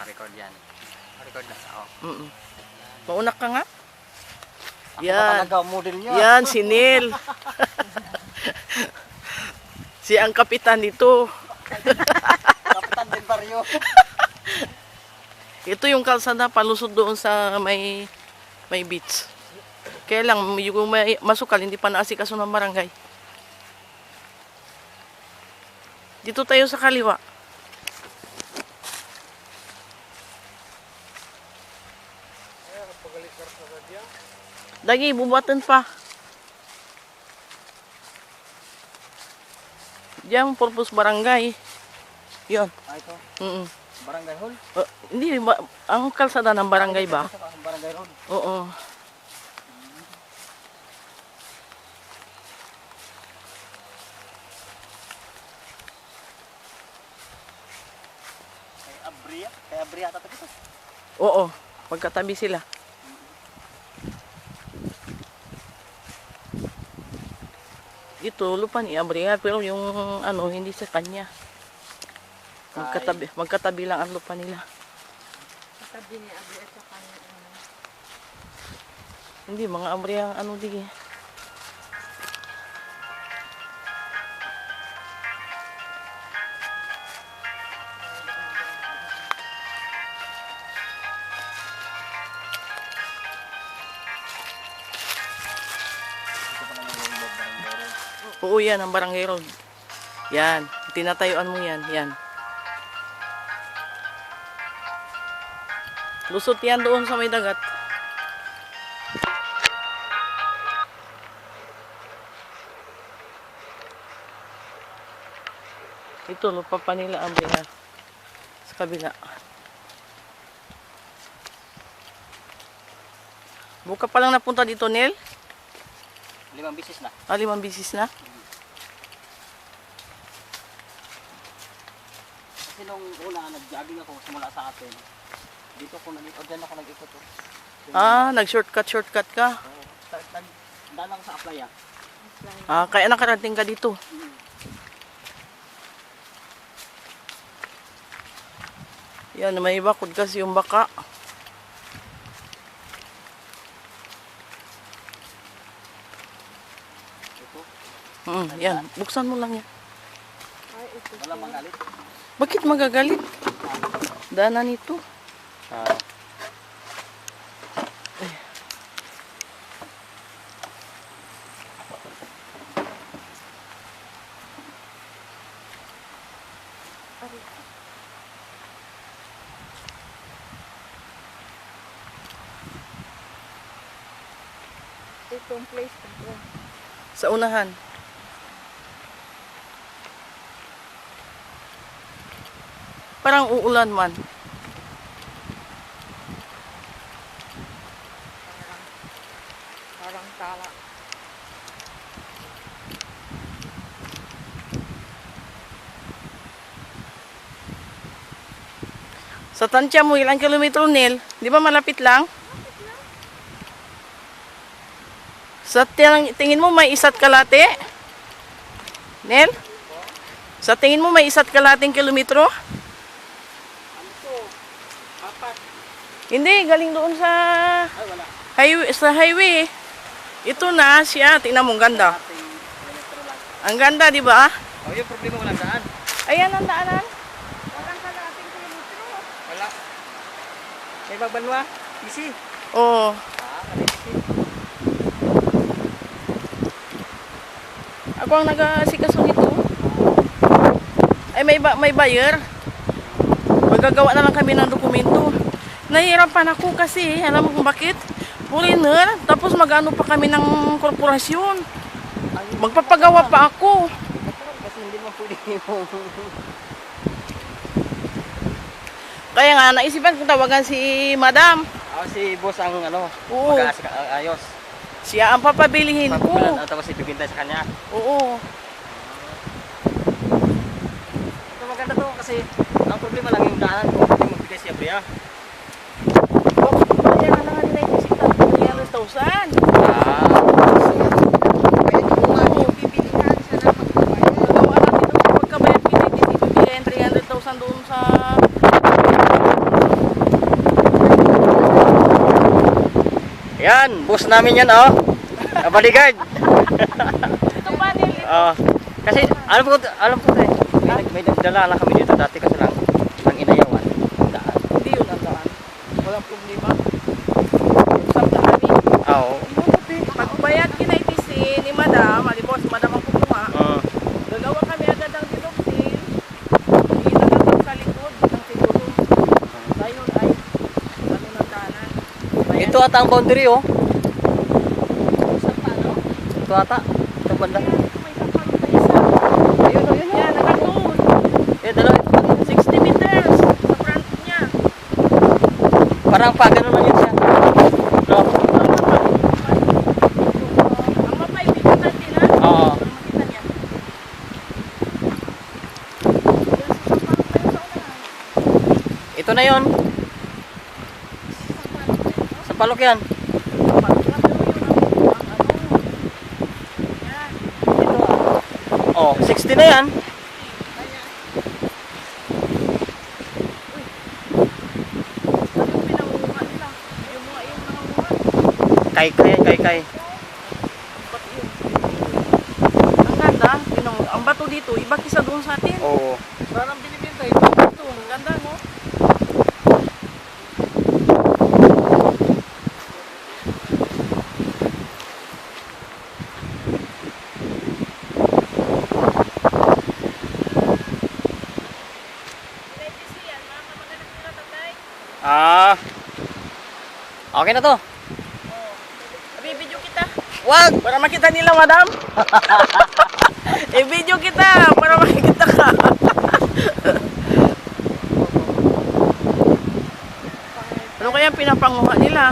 naka-record yan. Record na. Oo. Mauna ka nga. Ako Yan. ba talaga model niya? Yan, si Neil. Si ang kapitan nito. Kapitan del Barrio. Ito yung kalsada palusod doon sa may beach. Kaya lang, yung may masukal, hindi pa naasikaso ng barangay. Dito tayo sa kaliwa. Lagi, bubatan pa. Diyan, purpose barangay. Yun. Ito. Barangay Hall? Hindi, ang kalsada ng barangay ba? Barangay Road. Oo. Kay Abria tatapos ito. Oo, magkatabi sila. Ito, lupa ni Abria, pero yung ano, hindi sa kanya. Magkatabi lang ang lupa nila. Katabi ni Abria at saka ni Hindi, mga Abria, ano di. Oo, yan, ang barangay road. Yan, tinatayuan mo yan, yan. Lusot yan doon sa may dagat. Ito, lupa pa nila ang biha. Sa kabila. Buka pa lang napunta dito, Nel? 5 bisis na. 5 bisis na? Kasi nung una, nag-jogging ako simula sa atin. Dito ako nag-ikot. Diyan ako nag-ikot. Nag-shortcut ka? Daan ako sa Aplaya. Kaya nakarating ka dito. Yan, may bakod kasi yung baka. Yan, buksan mo lang yan. Wala magalit. Bakit magagalit? Daanan ito. itong place ito. Sa unahan. Parang uulan man. Parang tala. Sa tansya mo, ilang kilometro, Nel? Di ba malapit lang? Sa tingin mo may isa't kalate? Nel? Sa tingin mo may isa't kalating kilometro? Hindi, galing doon sa highway. Ito na siya, tingnan mo, ang ganda. Ang ganda, di ba? Oh, yung problema walang daan. Ayan ang daanan. Parang kalating kilometro. Wala. May magbanwa. Easy. Oo. Easy. Ako ang nag-aasikaso nito. Ay, may buyer. Magagawa na lang kami ng dokumento. Nahihirapan ako kasi, alam mo kung bakit? Foreigner, tapos mag-ano pa kami ng korporasyon. Magpapagawa pa ako. Kasi hindi mo pwede yung... Kaya nga, naisipan kong tawagan si Madam. si boss ang ano, Oo. ayos. Siya ang papabilihin ko. Tapos ipibintay sa kanya. Oo. Ito maganda to kasi ang problema lang yung daanan kung hindi magbigay si Abria. Kaya nga nga nila yung 300,000. Bibilihan siya na magbabayad. Nagawa natin ito pagkabayad pinititibigayan 300,000 doon sa Yan, boss namin yan, oh. Bodyguard. Ito pa nil. Kasi, alam ko tayo. May nagdala na kami dito dati kasi lang. Ang inayawan. Ang daan. Hindi yun ang daan. Walang problema. Sa daanin. Oo. Pagbayad kinaitisin ni Madam, alibos, Madam ang kumuha. Gagawa kami agad ng dinoksin. Ilalabas sa likod ng siguro. Tayo ay ano ng daanan. Ito ata ang boundary, oh. Sa paano? Ito ata. Ito banda. May kapalo pa isa. Ayun, oh, yun, oh. Yan, nakatuon. Eh, dalawa ito pa din. 60 meters sa front niya. Parang pa, ganun lang yun siya. No? Ang mapay, bigyan natin ha? Oo. Para makita niya. Yan, sasapang tayo sa unahan. Ito na yun. Sa palok yan. Oh, 60 na yan. Kay. Ang ganda, ang bato dito, iba kisa doon sa atin. Oo. Parang binibintay ito. Ang ganda, no? Okay na to. Video kita. Wag! Para makita nila, Madam. I-video kita para makita ka. Ano kaya pinapanguha nila?